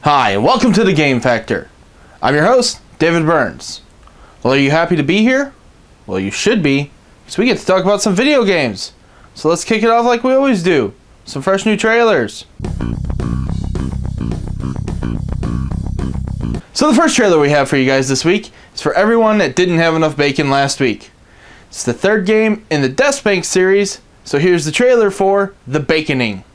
Hi, and welcome to the Game Factor. I'm your host, David Burns. Well, are you happy to be here? Well, you should be, because we get to talk about some video games. So let's kick it off like we always do. Some fresh new trailers. So the first trailer we have for you guys this week is for everyone that didn't have enough bacon last week. It's the third game in the Death Bank series, so here's the trailer for The Baconing.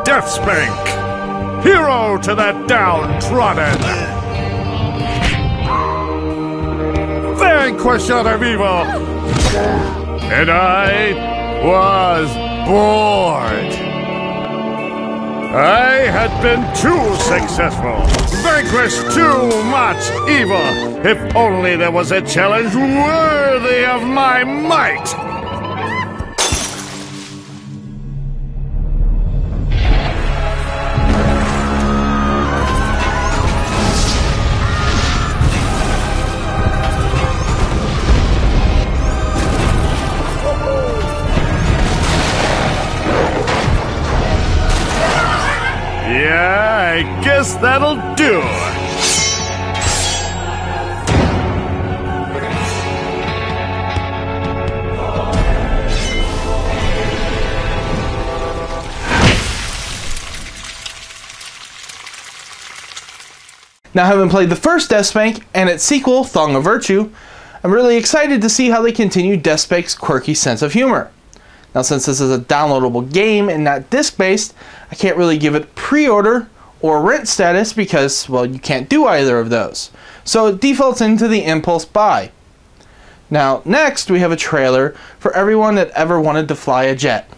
Deathspank, hero to the downtrodden, vanquisher of evil, and I was bored. I had been too successful, vanquished too much evil. If only there was a challenge worthy of my might. Yeah, I guess that'll do. Now, having played the first Deathspank and its sequel, Thong of Virtue, I'm really excited to see how they continue Deathspank's quirky sense of humor. Now, since this is a downloadable game and not disc-based, I can't really give it pre-order or rent status because, well, you can't do either of those. So it defaults into the impulse buy. Now, next we have a trailer for everyone that ever wanted to fly a jet.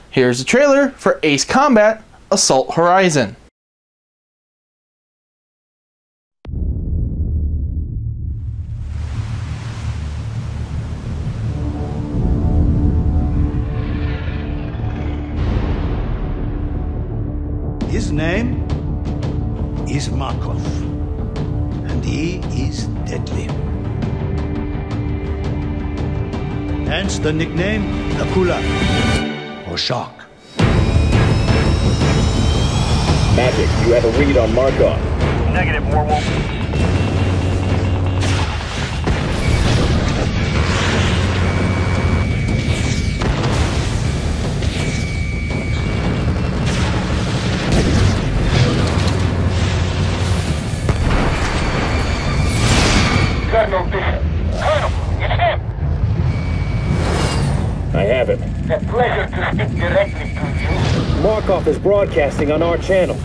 Here's a trailer for Ace Combat Assault Horizon. His name is Markov, and he is deadly. Hence the nickname Akula, or Shark. Magic, you have a read on Markov. Negative, Warwolf. Colonel Bishop. Colonel, it's him. I have him. A pleasure to speak directly to you. Markov is broadcasting on our channel.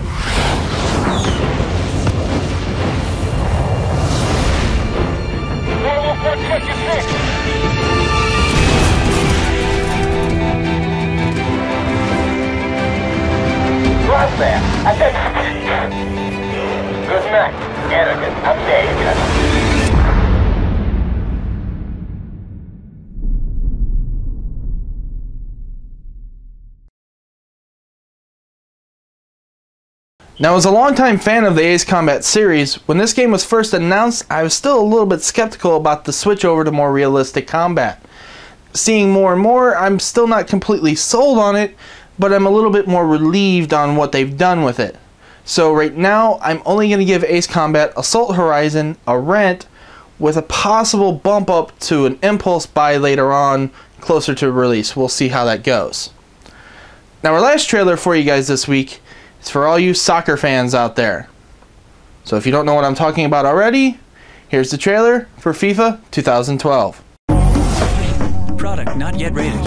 Warwolf 126. Right there. I said... Good night, arrogant. I'm David. Now, as a longtime fan of the Ace Combat series, when this game was first announced, I was still a little bit skeptical about the switch over to more realistic combat. Seeing more and more, I'm still not completely sold on it, but I'm a little bit more relieved on what they've done with it. So right now, I'm only going to give Ace Combat Assault Horizon a rent with a possible bump up to an impulse buy later on, closer to release. We'll see how that goes. Now, our last trailer for you guys this week, it's for all you soccer fans out there. So if you don't know what I'm talking about already, here's the trailer for FIFA 2012. Product not yet rated.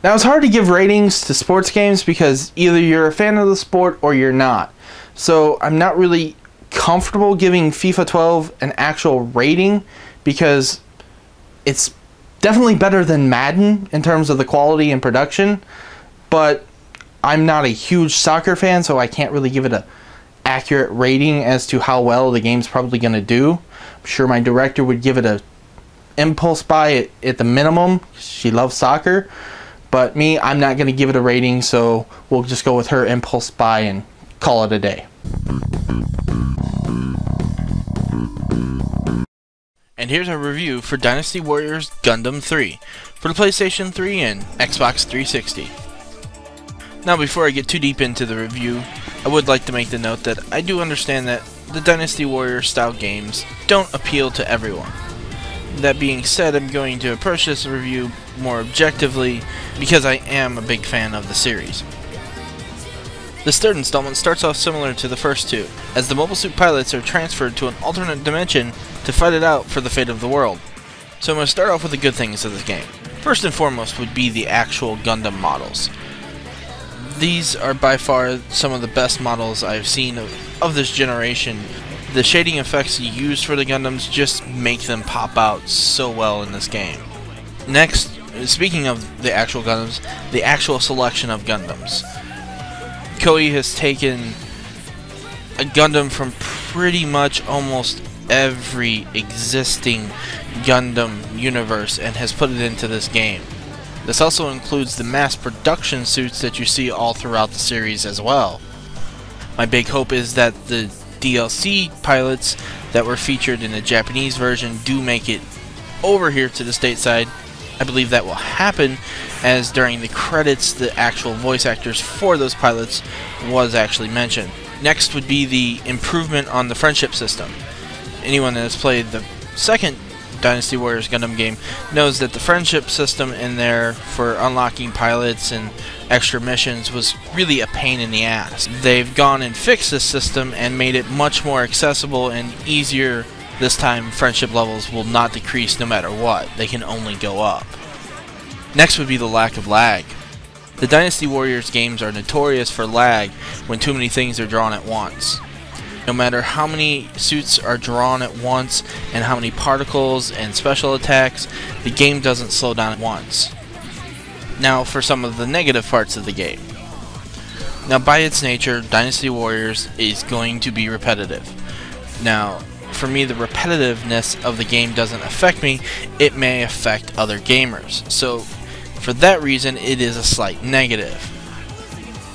Now, it's hard to give ratings to sports games because either you're a fan of the sport or you're not. So I'm not really comfortable giving FIFA 12 an actual rating because it's definitely better than Madden in terms of the quality and production, but I'm not a huge soccer fan, so I can't really give it a accurate rating as to how well the game's probably going to do. I'm sure my director would give it a impulse buy at the minimum. She loves soccer. But me, I'm not going to give it a rating, so we'll just go with her impulse buy and call it a day. And here's our review for Dynasty Warriors Gundam 3 for the PlayStation 3 and Xbox 360. Now, before I get too deep into the review, I would like to make the note that I do understand that the Dynasty Warriors style games don't appeal to everyone. That being said, I'm going to approach this review more objectively because I am a big fan of the series. This third installment starts off similar to the first two, as the mobile suit pilots are transferred to an alternate dimension to fight it out for the fate of the world. So I'm going to start off with the good things of this game. First and foremost would be the actual Gundam models. These are by far some of the best models I've seen of this generation. The shading effects used for the Gundams just make them pop out so well in this game. Next, speaking of the actual Gundams, the actual selection of Gundams. Koei has taken a Gundam from pretty much almost every existing Gundam universe and has put it into this game. This also includes the mass production suits that you see all throughout the series as well. My big hope is that the DLC pilots that were featured in the Japanese version do make it over here to the stateside. I believe that will happen, as during the credits the actual voice actors for those pilots was actually mentioned. Next would be the improvement on the friendship system. Anyone that has played the second Dynasty Warriors Gundam game knows that the friendship system in there for unlocking pilots and extra missions was really a pain in the ass. They've gone and fixed this system and made it much more accessible and easier. This time friendship levels will not decrease no matter what, they can only go up. Next would be the lack of lag. The Dynasty Warriors games are notorious for lag when too many things are drawn at once. No matter how many suits are drawn at once and how many particles and special attacks, the game doesn't slow down at once. Now for some of the negative parts of the game. Now by its nature, Dynasty Warriors is going to be repetitive. Now for me, the repetitiveness of the game doesn't affect me, it may affect other gamers. So for that reason, it is a slight negative.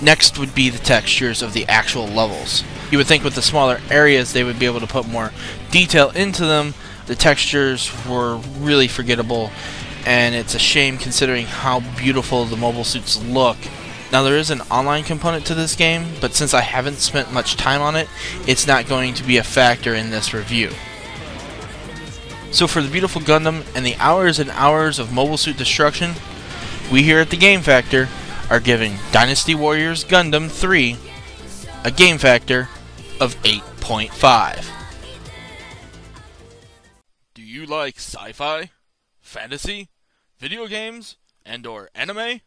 Next would be the textures of the actual levels. You would think with the smaller areas they would be able to put more detail into them. The textures were really forgettable, and it's a shame considering how beautiful the mobile suits look. Now there is an online component to this game, but since I haven't spent much time on it, it's not going to be a factor in this review. So for the beautiful Gundam and the hours and hours of mobile suit destruction, we here at the Game Factor are giving Dynasty Warriors Gundam 3 a game factor of 8.5. Do you like sci-fi, fantasy, video games, and/or anime?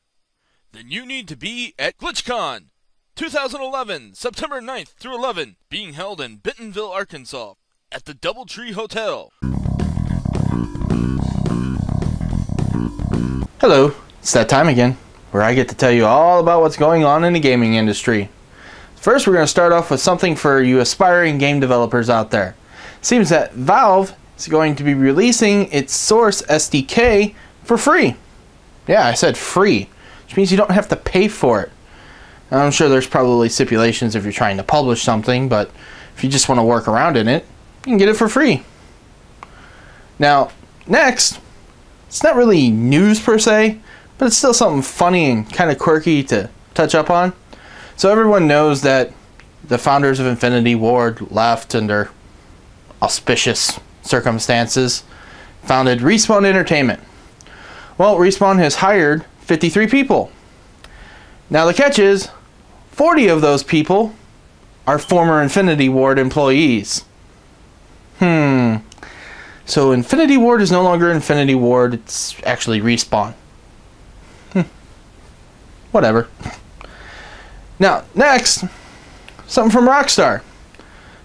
Then you need to be at GlitchCon 2011, September 9th through 11, being held in Bentonville, Arkansas, at the Doubletree Hotel. Hello, it's that time again, where I get to tell you all about what's going on in the gaming industry. First, we're going to start off with something for you aspiring game developers out there. It seems that Valve is going to be releasing its Source SDK for free. Yeah, I said free, which means you don't have to pay for it. I'm sure there's probably stipulations if you're trying to publish something, but if you just want to work around in it, you can get it for free. Now, next, it's not really news per se, but it's still something funny and kind of quirky to touch up on. So everyone knows that the founders of Infinity Ward left under auspicious circumstances, founded Respawn Entertainment. Well, Respawn has hired 53 people. Now the catch is, 40 of those people are former Infinity Ward employees. So Infinity Ward is no longer Infinity Ward, it's actually Respawn. whatever. Now, next, something from Rockstar.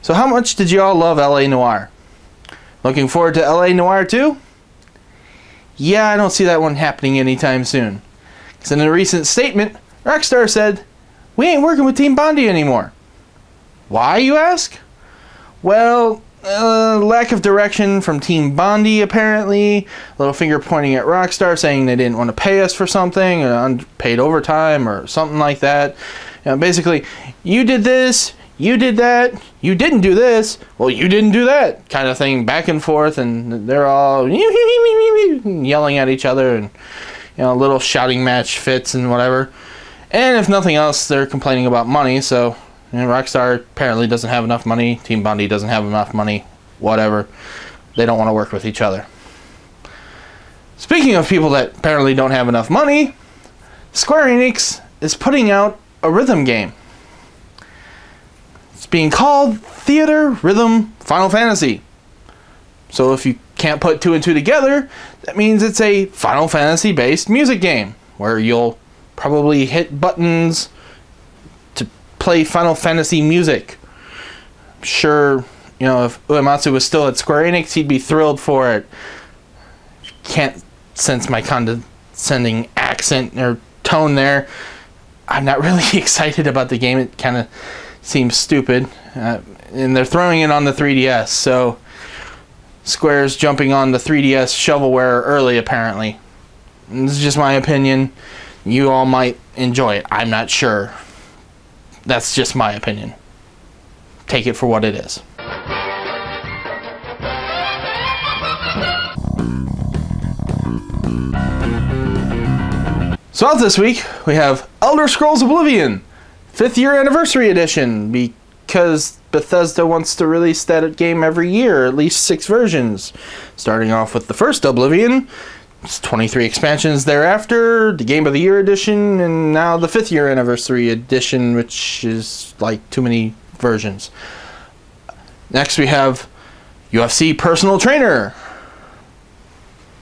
So how much did you all love LA Noire? Looking forward to LA Noire 2? Yeah, I don't see that one happening anytime soon. Because in a recent statement, Rockstar said, "We ain't working with Team Bondi anymore." Why, you ask? Well, lack of direction from Team Bondi, apparently. A little finger pointing at Rockstar, saying they didn't want to pay us for something, or unpaid overtime, or something like that. You know, basically, you did this, you did that, you didn't do this, well, you didn't do that, kind of thing, back and forth, and they're all yelling at each other, and a little shouting match fits and whatever. And if nothing else, they're complaining about money, so Rockstar apparently doesn't have enough money, Team Bondi doesn't have enough money, whatever. They don't want to work with each other. Speaking of people that apparently don't have enough money, Square Enix is putting out a rhythm game. It's being called Theater Rhythm Final Fantasy. So if you can't put two and two together, that means it's a Final Fantasy based music game where you'll probably hit buttons to play Final Fantasy music. I'm sure, if Uematsu was still at Square Enix, he'd be thrilled for it. Can't sense my condescending accent or tone there. I'm not really excited about the game. It kind of seems stupid. And they're throwing it on the 3DS, so Square's jumping on the 3DS shovelware early, apparently. And this is just my opinion. You all might enjoy it. I'm not sure. That's just my opinion. Take it for what it is. So out this week, we have Elder Scrolls Oblivion, 5th year anniversary edition, because Bethesda wants to release that game every year, at least 6 versions. Starting off with the first Oblivion, it's 23 expansions thereafter, the Game of the Year edition, and now the 5th year anniversary edition, which is like too many versions. Next we have UFC Personal Trainer.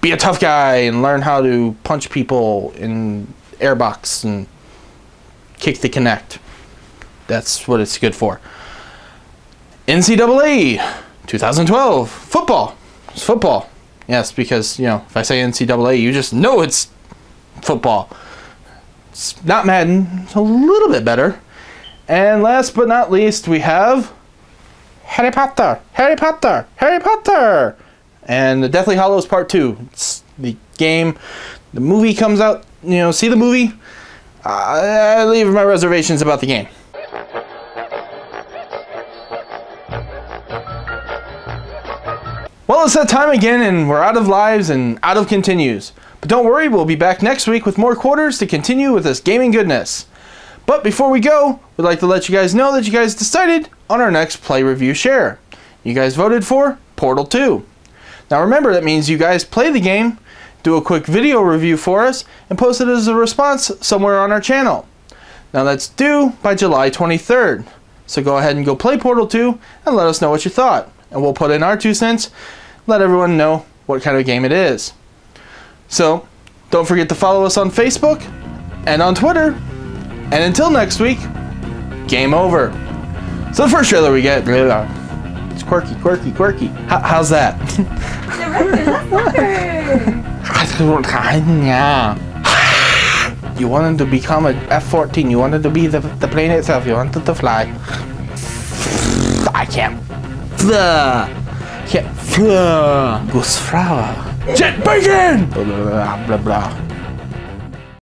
Be a tough guy and learn how to punch people in airbox and kick the Kinect. That's what it's good for. NCAA 2012 football. It's football. Yes, because if I say NCAA, you just know it's football. It's not Madden. It's a little bit better. And last but not least, we have Harry Potter. Harry Potter. Harry Potter. And the Deathly Hallows Part 2. It's the game. The movie comes out. See the movie. I leave my reservations about the game. Well, it's that time again, and we're out of lives and out of continues. But don't worry, we'll be back next week with more quarters to continue with this gaming goodness. But before we go, we'd like to let you guys know that you guys decided on our next Play Review Share. You guys voted for Portal 2. Now remember, that means you guys play the game, do a quick video review for us, and post it as a response somewhere on our channel. Now that's due by July 23rd. So go ahead and go play Portal 2 and let us know what you thought. And we'll put in our 2 cents, let everyone know what kind of game it is. So don't forget to follow us on Facebook and on Twitter. And until next week, game over. So the first trailer we get, it's quirky, quirky, quirky. How's that? You wanted to become a F-14. You wanted to be the plane itself. You wanted to fly. I can't. Can't. Goose flower. Jet bacon! Blah, blah, blah.